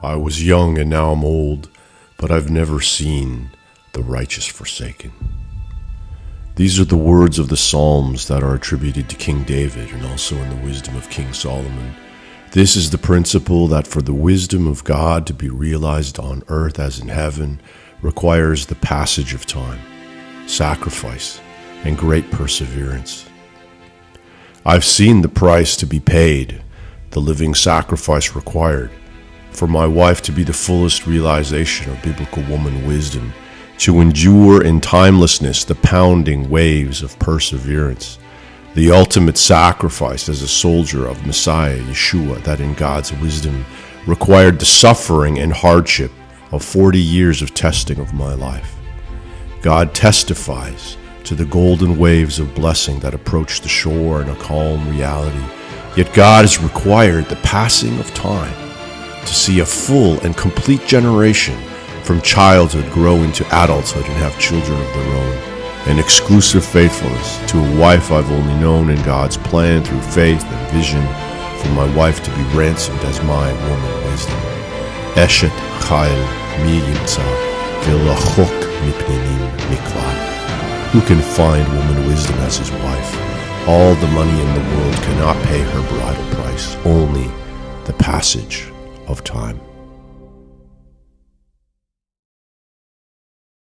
I was young and now I'm old, but I've never seen the righteous forsaken. These are the words of the Psalms that are attributed to King David and also in the wisdom of King Solomon. This is the principle that for the wisdom of God to be realized on earth as in heaven requires the passage of time, sacrifice, and great perseverance. I've seen the price to be paid, the living sacrifice required, for my wife to be the fullest realization of biblical woman wisdom, to endure in timelessness the pounding waves of perseverance, the ultimate sacrifice as a soldier of Messiah Yeshua that in God's wisdom required the suffering and hardship of 40 years of testing of my life. God testifies to the golden waves of blessing that approach the shore in a calm reality, yet God has required the passing of time to see a full and complete generation from childhood grow into adulthood and have children of their own, an exclusive faithfulness to a wife I've only known in God's plan through faith and vision, for my wife to be ransomed as my woman wisdom. Eshet chayil mi yimtza v'lachok mipninim miklat. Who can find woman wisdom as his wife? All the money in the world cannot pay her bridal price, only the passage of time.